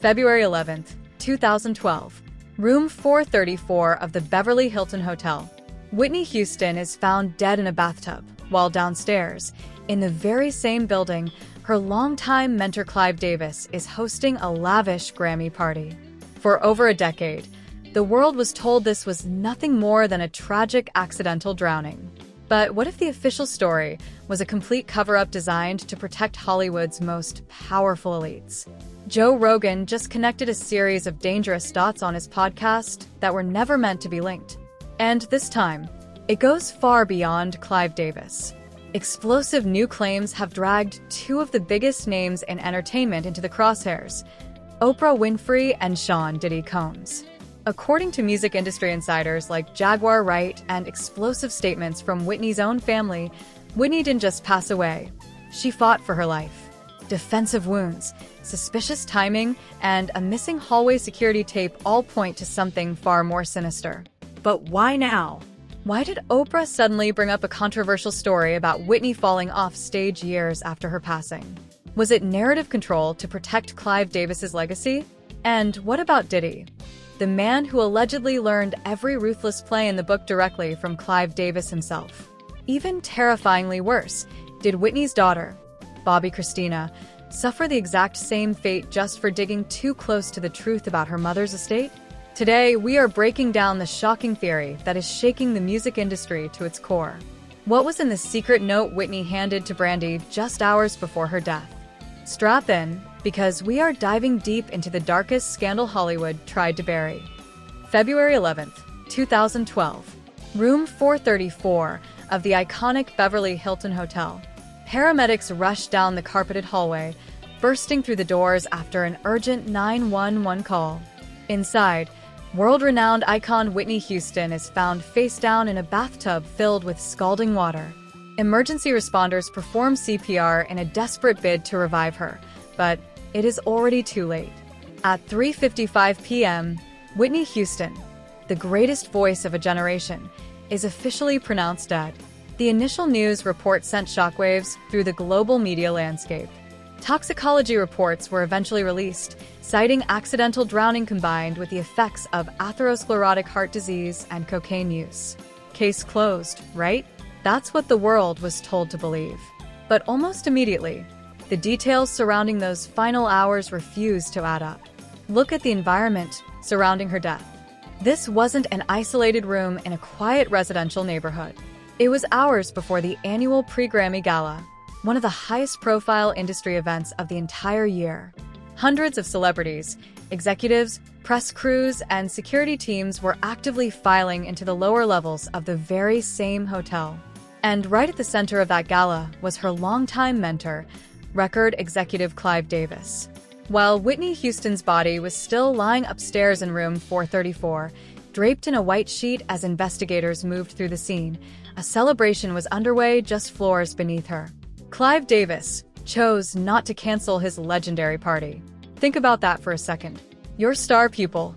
February 11th, 2012. Room 434 of the Beverly Hilton Hotel. Whitney Houston is found dead in a bathtub, while downstairs, in the very same building, her longtime mentor Clive Davis is hosting a lavish Grammy party. For over a decade, the world was told this was nothing more than a tragic accidental drowning. But what if the official story was a complete cover-up designed to protect Hollywood's most powerful elites? Joe Rogan just connected a series of dangerous dots on his podcast that were never meant to be linked. And this time, it goes far beyond Clive Davis. Explosive new claims have dragged two of the biggest names in entertainment into the crosshairs: Oprah Winfrey and Sean Diddy Combs. According to music industry insiders like Jaguar Wright and explosive statements from Whitney's own family, Whitney didn't just pass away. She fought for her life. Defensive wounds, suspicious timing, and a missing hallway security tape all point to something far more sinister. But why now? Why did Oprah suddenly bring up a controversial story about Whitney falling off stage years after her passing? Was it narrative control to protect Clive Davis's legacy? And what about Diddy, the man who allegedly learned every ruthless play in the book directly from Clive Davis himself? Even terrifyingly worse, did Whitney's daughter, Bobby Christina, suffer the exact same fate just for digging too close to the truth about her mother's estate? Today, we are breaking down the shocking theory that is shaking the music industry to its core. What was in the secret note Whitney handed to Brandy just hours before her death? Strap in, because we are diving deep into the darkest scandal Hollywood tried to bury. February 11th, 2012. Room 434 of the iconic Beverly Hilton Hotel. Paramedics rushed down the carpeted hallway, bursting through the doors after an urgent 911 call. Inside, world-renowned icon Whitney Houston is found face down in a bathtub filled with scalding water. Emergency responders perform CPR in a desperate bid to revive her, but it is already too late. At 3:55 p.m., Whitney Houston, the greatest voice of a generation, is officially pronounced dead. The initial news report sent shockwaves through the global media landscape. Toxicology reports were eventually released, citing accidental drowning combined with the effects of atherosclerotic heart disease and cocaine use. Case closed, right? That's what the world was told to believe. But almost immediately, the details surrounding those final hours refused to add up. Look at the environment surrounding her death. This wasn't an isolated room in a quiet residential neighborhood. It was hours before the annual pre-Grammy Gala, one of the highest-profile industry events of the entire year. Hundreds of celebrities, executives, press crews, and security teams were actively filing into the lower levels of the very same hotel. And right at the center of that gala was her longtime mentor, record executive Clive Davis. While Whitney Houston's body was still lying upstairs in room 434, draped in a white sheet as investigators moved through the scene, a celebration was underway just floors beneath her. Clive Davis chose not to cancel his legendary party. Think about that for a second. Your star pupil,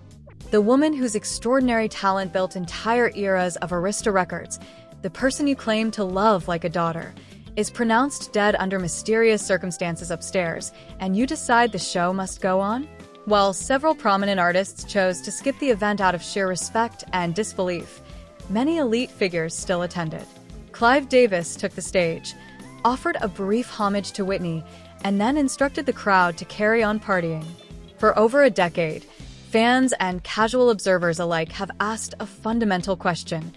the woman whose extraordinary talent built entire eras of Arista records, the person you claim to love like a daughter, is pronounced dead under mysterious circumstances upstairs, and you decide the show must go on? While several prominent artists chose to skip the event out of sheer respect and disbelief, many elite figures still attended. Clive Davis took the stage, offered a brief homage to Whitney, and then instructed the crowd to carry on partying. For over a decade, fans and casual observers alike have asked a fundamental question: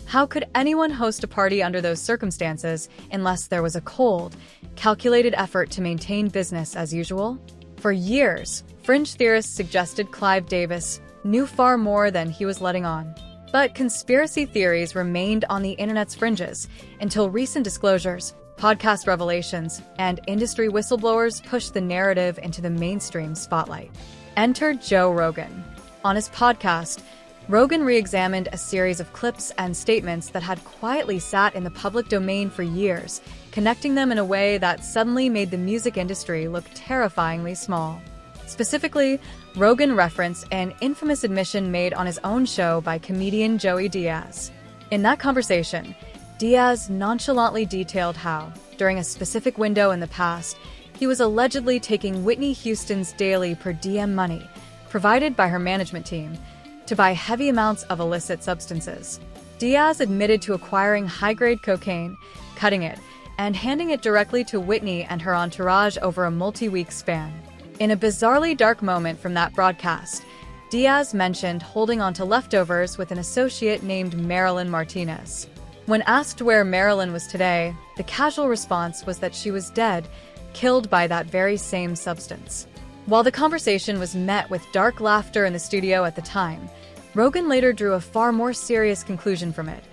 how could anyone host a party under those circumstances unless there was a cold, calculated effort to maintain business as usual? For years, fringe theorists suggested Clive Davis knew far more than he was letting on. But conspiracy theories remained on the internet's fringes until recent disclosures, podcast revelations, and industry whistleblowers pushed the narrative into the mainstream spotlight. Enter Joe Rogan. On his podcast, Rogan re-examined a series of clips and statements that had quietly sat in the public domain for years, connecting them in a way that suddenly made the music industry look terrifyingly small. Specifically, Rogan referenced an infamous admission made on his own show by comedian Joey Diaz. In that conversation, Diaz nonchalantly detailed how, during a specific window in the past, He was allegedly taking Whitney Houston's daily per diem money, provided by her management team, to buy heavy amounts of illicit substances. Diaz admitted to acquiring high-grade cocaine, cutting it, and handing it directly to Whitney and her entourage over a multi-week span. In a bizarrely dark moment from that broadcast, Diaz mentioned holding onto leftovers with an associate named Marilyn Martinez. When asked where Marilyn was today, the casual response was that she was dead, killed by that very same substance. While the conversation was met with dark laughter in the studio at the time, Rogan later drew a far more serious conclusion from it.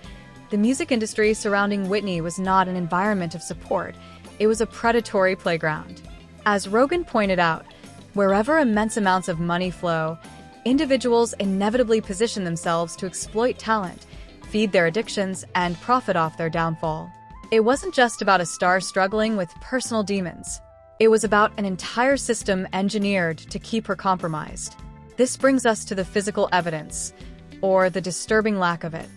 The music industry surrounding Whitney was not an environment of support, it was a predatory playground. As Rogan pointed out, wherever immense amounts of money flow, individuals inevitably position themselves to exploit talent, feed their addictions, and profit off their downfall. It wasn't just about a star struggling with personal demons. It was about an entire system engineered to keep her compromised. This brings us to the physical evidence, or the disturbing lack of it.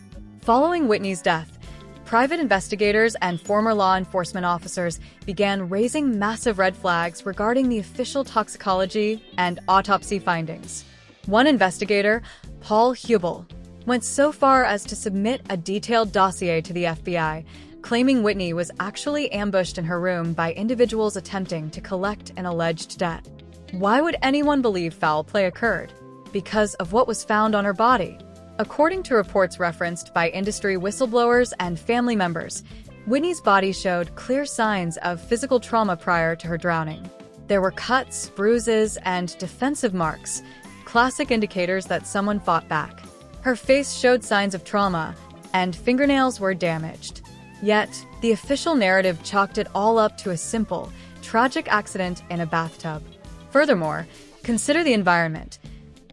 Following Whitney's death, private investigators and former law enforcement officers began raising massive red flags regarding the official toxicology and autopsy findings. One investigator, Paul Hubel, went so far as to submit a detailed dossier to the FBI, claiming Whitney was actually ambushed in her room by individuals attempting to collect an alleged debt. Why would anyone believe foul play occurred? Because of what was found on her body. According to reports referenced by industry whistleblowers and family members, Whitney's body showed clear signs of physical trauma prior to her drowning. There were cuts, bruises, and defensive marks, classic indicators that someone fought back. Her face showed signs of trauma, and fingernails were damaged. Yet, the official narrative chalked it all up to a simple, tragic accident in a bathtub. Furthermore, consider the environment.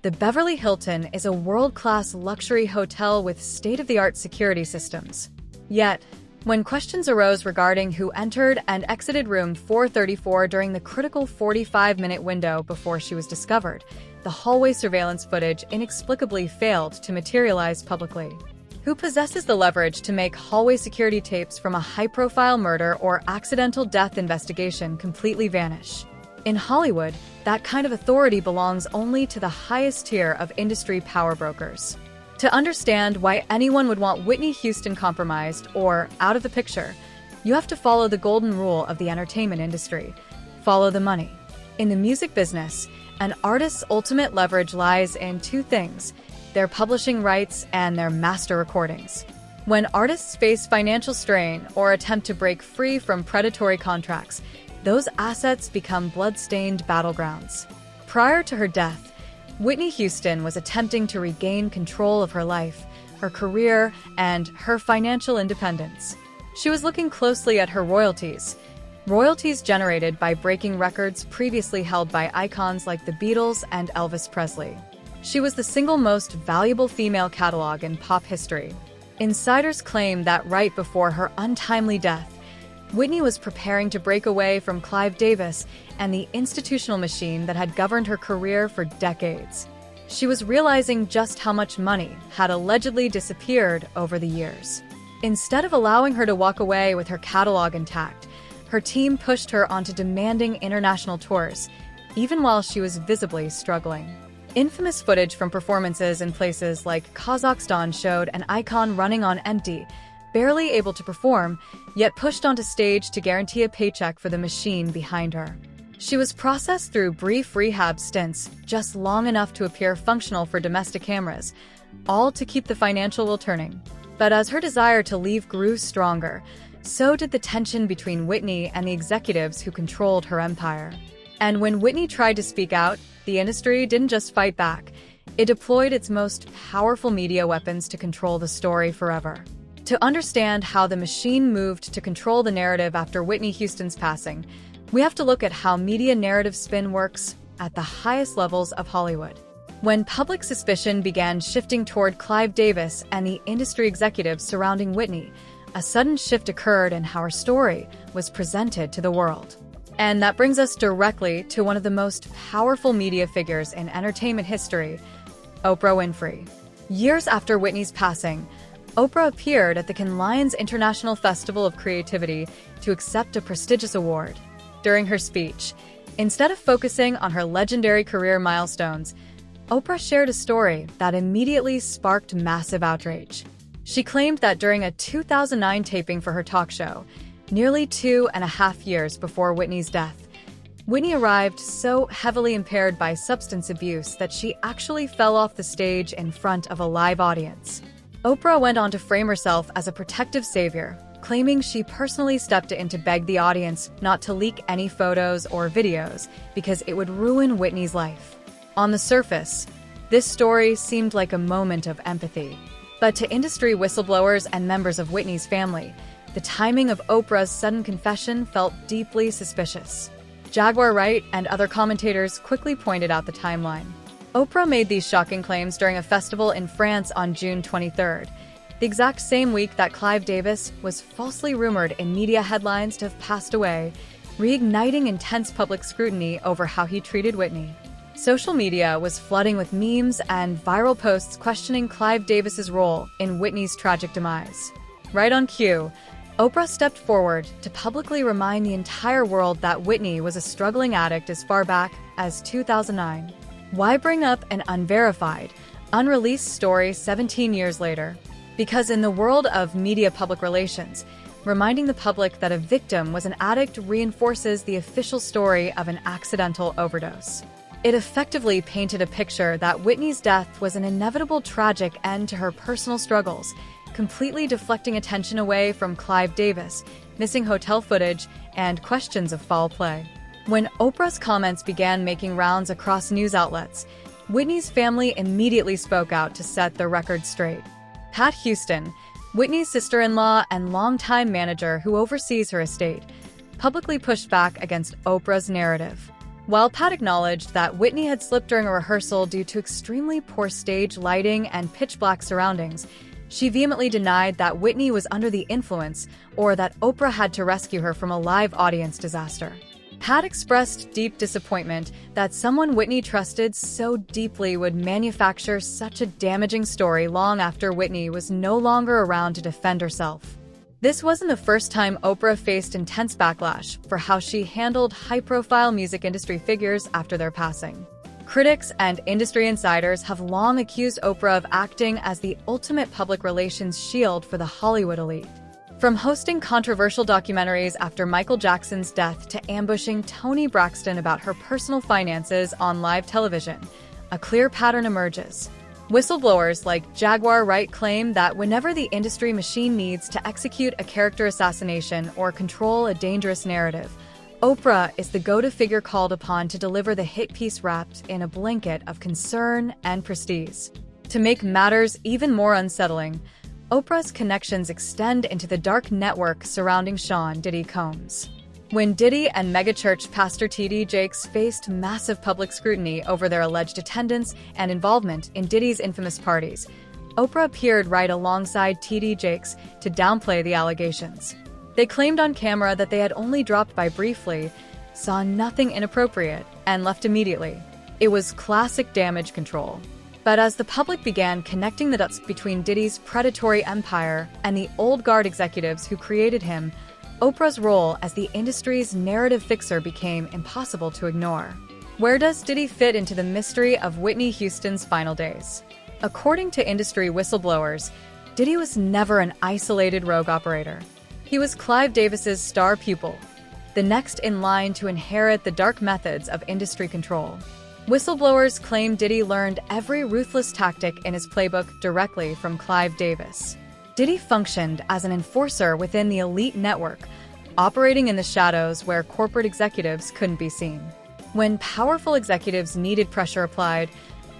The Beverly Hilton is a world-class luxury hotel with state-of-the-art security systems. Yet, when questions arose regarding who entered and exited room 434 during the critical 45-minute window before she was discovered, the hallway surveillance footage inexplicably failed to materialize publicly. Who possesses the leverage to make hallway security tapes from a high-profile murder or accidental death investigation completely vanish? In Hollywood, that kind of authority belongs only to the highest tier of industry power brokers. To understand why anyone would want Whitney Houston compromised or out of the picture, you have to follow the golden rule of the entertainment industry. Follow the money. In the music business, an artist's ultimate leverage lies in two things: their publishing rights and their master recordings. When artists face financial strain or attempt to break free from predatory contracts, those assets become blood-stained battlegrounds. Prior to her death, Whitney Houston was attempting to regain control of her life, her career, and her financial independence. She was looking closely at her royalties generated by breaking records previously held by icons like the Beatles and Elvis Presley. She was the single most valuable female catalog in pop history. Insiders claim that right before her untimely death, Whitney was preparing to break away from Clive Davis and the institutional machine that had governed her career for decades. She was realizing just how much money had allegedly disappeared over the years. Instead of allowing her to walk away with her catalog intact, her team pushed her onto demanding international tours, even while she was visibly struggling. Infamous footage from performances in places like Kazakhstan showed an icon running on empty, barely able to perform, yet pushed onto stage to guarantee a paycheck for the machine behind her. She was processed through brief rehab stints, just long enough to appear functional for domestic cameras, all to keep the financial wheel turning. But as her desire to leave grew stronger, so did the tension between Whitney and the executives who controlled her empire. And when Whitney tried to speak out, the industry didn't just fight back. It deployed its most powerful media weapons to control the story forever. To understand how the machine moved to control the narrative after Whitney Houston's passing, we have to look at how media narrative spin works at the highest levels of Hollywood. When public suspicion began shifting toward Clive Davis and the industry executives surrounding Whitney, a sudden shift occurred in how her story was presented to the world. And that brings us directly to one of the most powerful media figures in entertainment history, Oprah Winfrey. Years after Whitney's passing, Oprah appeared at the Cannes Lions International Festival of Creativity to accept a prestigious award. During her speech, instead of focusing on her legendary career milestones, Oprah shared a story that immediately sparked massive outrage. She claimed that during a 2009 taping for her talk show, nearly 2.5 years before Whitney's death, Whitney arrived so heavily impaired by substance abuse that she actually fell off the stage in front of a live audience. Oprah went on to frame herself as a protective savior, claiming she personally stepped in to beg the audience not to leak any photos or videos because it would ruin Whitney's life. On the surface, this story seemed like a moment of empathy. But to industry whistleblowers and members of Whitney's family, the timing of Oprah's sudden confession felt deeply suspicious. Jaguar Wright and other commentators quickly pointed out the timeline. Oprah made these shocking claims during a festival in France on June 23rd, the exact same week that Clive Davis was falsely rumored in media headlines to have passed away, reigniting intense public scrutiny over how he treated Whitney. Social media was flooding with memes and viral posts questioning Clive Davis's role in Whitney's tragic demise. Right on cue, Oprah stepped forward to publicly remind the entire world that Whitney was a struggling addict as far back as 2009. Why bring up an unverified, unreleased story 17 years later? Because in the world of media public relations, reminding the public that a victim was an addict reinforces the official story of an accidental overdose. It effectively painted a picture that Whitney's death was an inevitable tragic end to her personal struggles, completely deflecting attention away from Clive Davis, missing hotel footage, and questions of foul play. When Oprah's comments began making rounds across news outlets, Whitney's family immediately spoke out to set the record straight. Pat Houston, Whitney's sister-in-law and longtime manager who oversees her estate, publicly pushed back against Oprah's narrative. While Pat acknowledged that Whitney had slipped during a rehearsal due to extremely poor stage lighting and pitch-black surroundings, she vehemently denied that Whitney was under the influence or that Oprah had to rescue her from a live audience disaster. Pat expressed deep disappointment that someone Whitney trusted so deeply would manufacture such a damaging story long after Whitney was no longer around to defend herself. This wasn't the first time Oprah faced intense backlash for how she handled high-profile music industry figures after their passing. Critics and industry insiders have long accused Oprah of acting as the ultimate public relations shield for the Hollywood elite. From hosting controversial documentaries after Michael Jackson's death to ambushing Toni Braxton about her personal finances on live television, a clear pattern emerges. Whistleblowers like Jaguar Wright claim that whenever the industry machine needs to execute a character assassination or control a dangerous narrative, Oprah is the go-to figure called upon to deliver the hit piece wrapped in a blanket of concern and prestige. To make matters even more unsettling, Oprah's connections extend into the dark network surrounding Sean Diddy Combs. When Diddy and megachurch pastor T.D. Jakes faced massive public scrutiny over their alleged attendance and involvement in Diddy's infamous parties, Oprah appeared right alongside T.D. Jakes to downplay the allegations. They claimed on camera that they had only dropped by briefly, saw nothing inappropriate, and left immediately. It was classic damage control. But as the public began connecting the dots between Diddy's predatory empire and the old guard executives who created him, Oprah's role as the industry's narrative fixer became impossible to ignore. Where does Diddy fit into the mystery of Whitney Houston's final days? According to industry whistleblowers, Diddy was never an isolated rogue operator. He was Clive Davis's star pupil, the next in line to inherit the dark methods of industry control. Whistleblowers claim Diddy learned every ruthless tactic in his playbook directly from Clive Davis. Diddy functioned as an enforcer within the elite network, operating in the shadows where corporate executives couldn't be seen. When powerful executives needed pressure applied,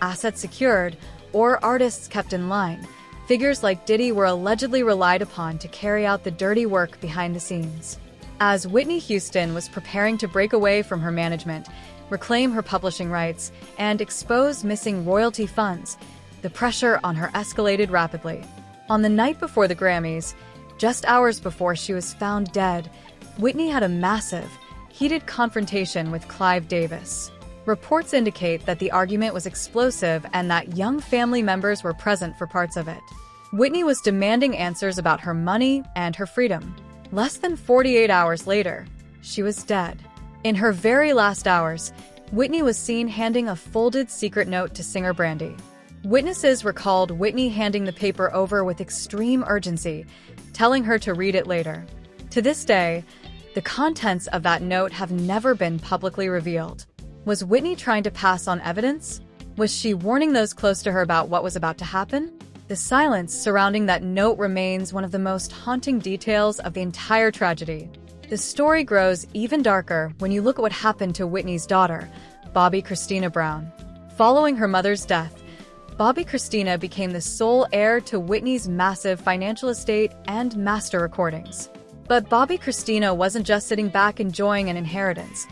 assets secured, or artists kept in line, figures like Diddy were allegedly relied upon to carry out the dirty work behind the scenes. As Whitney Houston was preparing to break away from her management, reclaim her publishing rights, and expose missing royalty funds, the pressure on her escalated rapidly. On the night before the Grammys, just hours before she was found dead, Whitney had a massive, heated confrontation with Clive Davis. Reports indicate that the argument was explosive and that young family members were present for parts of it. Whitney was demanding answers about her money and her freedom. Less than 48 hours later, she was dead. In her very last hours, Whitney was seen handing a folded secret note to singer Brandy. Witnesses recalled Whitney handing the paper over with extreme urgency, telling her to read it later. To this day, the contents of that note have never been publicly revealed. Was Whitney trying to pass on evidence? Was she warning those close to her about what was about to happen? The silence surrounding that note remains one of the most haunting details of the entire tragedy. The story grows even darker when you look at what happened to Whitney's daughter, Bobbi Kristina Brown. Following her mother's death, Bobbi Kristina became the sole heir to Whitney's massive financial estate and master recordings. But Bobbi Kristina wasn't just sitting back enjoying an inheritance.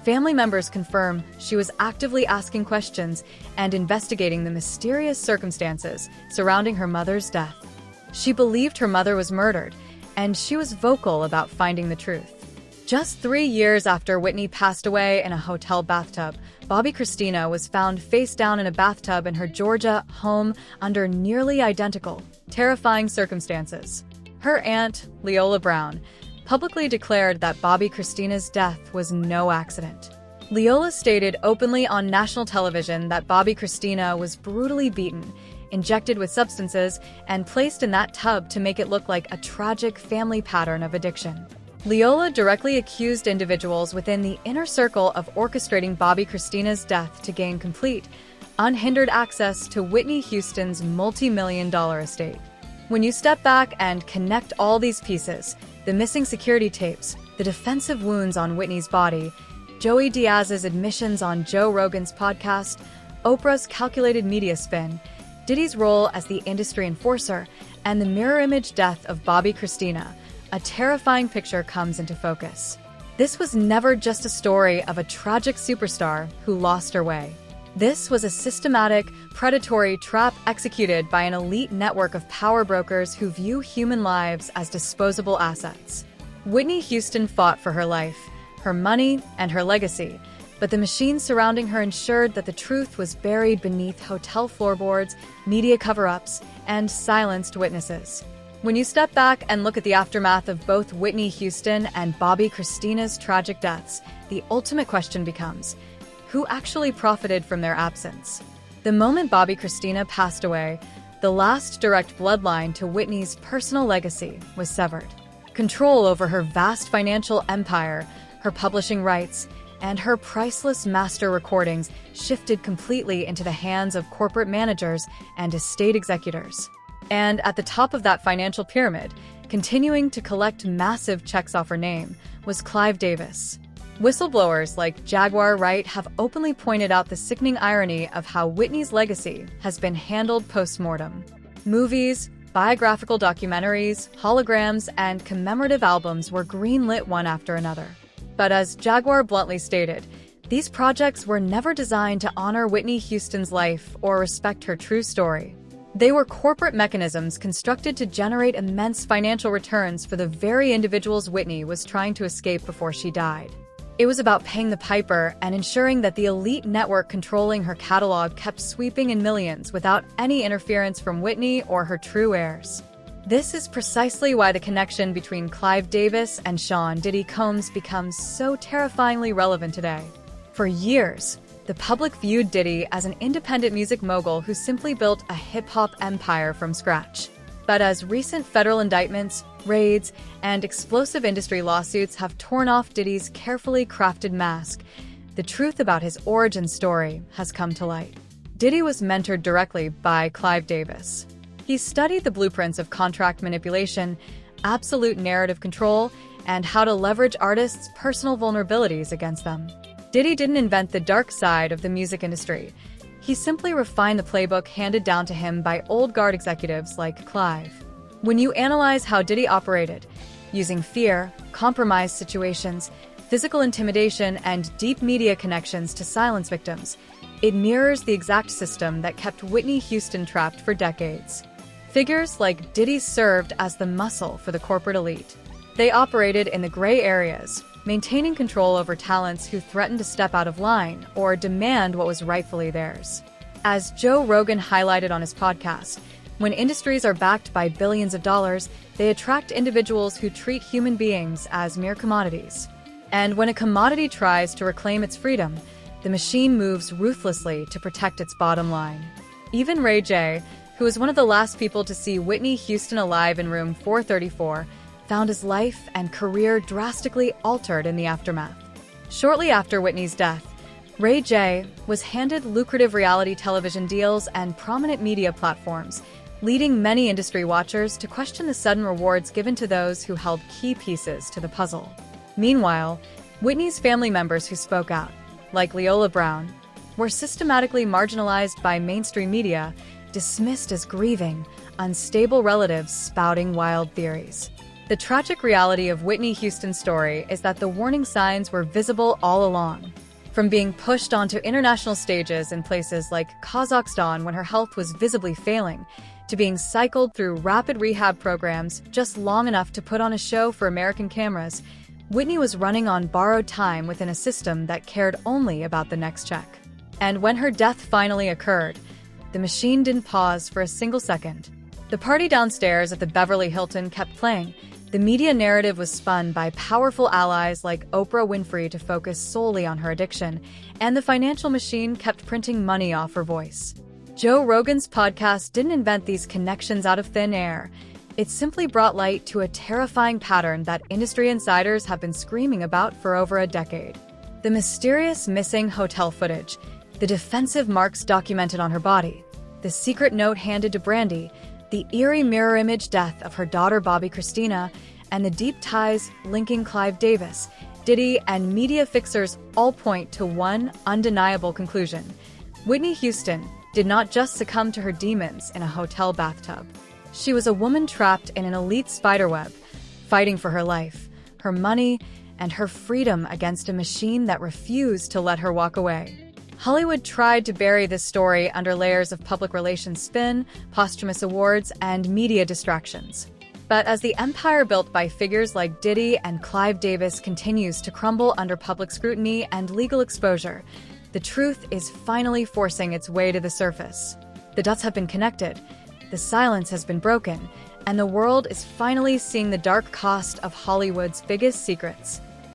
Family members confirm she was actively asking questions and investigating the mysterious circumstances surrounding her mother's death. She believed her mother was murdered, and she was vocal about finding the truth. Just 3 years after Whitney passed away in a hotel bathtub, Bobbi Kristina was found face down in a bathtub in her Georgia home under nearly identical, terrifying circumstances. Her aunt, Leola Brown, publicly declared that Bobbi Kristina's death was no accident. Leola stated openly on national television that Bobbi Kristina was brutally beaten, injected with substances, and placed in that tub to make it look like a tragic family pattern of addiction. Leola directly accused individuals within the inner circle of orchestrating Bobbi Kristina's death to gain complete, unhindered access to Whitney Houston's multi-million-dollar estate. When you step back and connect all these pieces, the missing security tapes, the defensive wounds on Whitney's body, Joey Diaz's admissions on Joe Rogan's podcast, Oprah's calculated media spin, Diddy's role as the industry enforcer, and the mirror image death of Bobbi Kristina, a terrifying picture comes into focus. This was never just a story of a tragic superstar who lost her way. This was a systematic, predatory trap executed by an elite network of power brokers who view human lives as disposable assets. Whitney Houston fought for her life, her money, and her legacy, but the machines surrounding her ensured that the truth was buried beneath hotel floorboards, media cover-ups, and silenced witnesses. When you step back and look at the aftermath of both Whitney Houston and Bobbi Kristina's tragic deaths, the ultimate question becomes, who actually profited from their absence? The moment Bobbi Kristina passed away, the last direct bloodline to Whitney's personal legacy was severed. Control over her vast financial empire, her publishing rights, and her priceless master recordings shifted completely into the hands of corporate managers and estate executors. And at the top of that financial pyramid, continuing to collect massive checks off her name, was Clive Davis. Whistleblowers like Jaguar Wright have openly pointed out the sickening irony of how Whitney's legacy has been handled post-mortem. Movies, biographical documentaries, holograms, and commemorative albums were greenlit one after another. But as Jaguar bluntly stated, these projects were never designed to honor Whitney Houston's life or respect her true story. They were corporate mechanisms constructed to generate immense financial returns for the very individuals Whitney was trying to escape before she died. It was about paying the piper and ensuring that the elite network controlling her catalog kept sweeping in millions without any interference from Whitney or her true heirs. This is precisely why the connection between Clive Davis and Sean Diddy Combs becomes so terrifyingly relevant today. For years, the public viewed Diddy as an independent music mogul who simply built a hip-hop empire from scratch. But as recent federal indictments, raids, and explosive industry lawsuits have torn off Diddy's carefully crafted mask, the truth about his origin story has come to light. Diddy was mentored directly by Clive Davis. He studied the blueprints of contract manipulation, absolute narrative control, and how to leverage artists' personal vulnerabilities against them. Diddy didn't invent the dark side of the music industry. He simply refined the playbook handed down to him by old guard executives like Clive. When you analyze how Diddy operated, using fear, compromised situations, physical intimidation, and deep media connections to silence victims, it mirrors the exact system that kept Whitney Houston trapped for decades. Figures like Diddy served as the muscle for the corporate elite. They operated in the gray areas, maintaining control over talents who threatened to step out of line or demand what was rightfully theirs. As Joe Rogan highlighted on his podcast, when industries are backed by billions of dollars, they attract individuals who treat human beings as mere commodities. And when a commodity tries to reclaim its freedom, the machine moves ruthlessly to protect its bottom line. Even Ray J, who was one of the last people to see Whitney Houston alive in room 434, found his life and career drastically altered in the aftermath. Shortly after Whitney's death, Ray J was handed lucrative reality television deals and prominent media platforms, leading many industry watchers to question the sudden rewards given to those who held key pieces to the puzzle. Meanwhile, Whitney's family members who spoke out, like Leola Brown, were systematically marginalized by mainstream media, dismissed as grieving, unstable relatives spouting wild theories. The tragic reality of Whitney Houston's story is that the warning signs were visible all along. From being pushed onto international stages in places like Kazakhstan when her health was visibly failing, to being cycled through rapid rehab programs just long enough to put on a show for American cameras, Whitney was running on borrowed time within a system that cared only about the next check. And when her death finally occurred, the machine didn't pause for a single second. The party downstairs at the Beverly Hilton kept playing. The media narrative was spun by powerful allies like Oprah Winfrey to focus solely on her addiction, and the financial machine kept printing money off her voice. Joe Rogan's podcast didn't invent these connections out of thin air. It simply brought light to a terrifying pattern that industry insiders have been screaming about for over a decade. The mysterious missing hotel footage, the defensive marks documented on her body, the secret note handed to Brandy, the eerie mirror image death of her daughter Bobby Christina, and the deep ties linking Clive Davis, Diddy, and media fixers all point to one undeniable conclusion. Whitney Houston did not just succumb to her demons in a hotel bathtub. She was a woman trapped in an elite spiderweb, fighting for her life, her money, and her freedom against a machine that refused to let her walk away. Hollywood tried to bury this story under layers of public relations spin, posthumous awards, and media distractions. But as the empire built by figures like Diddy and Clive Davis continues to crumble under public scrutiny and legal exposure, the truth is finally forcing its way to the surface. The dots have been connected, the silence has been broken, and the world is finally seeing the dark cost of Hollywood's biggest secrets.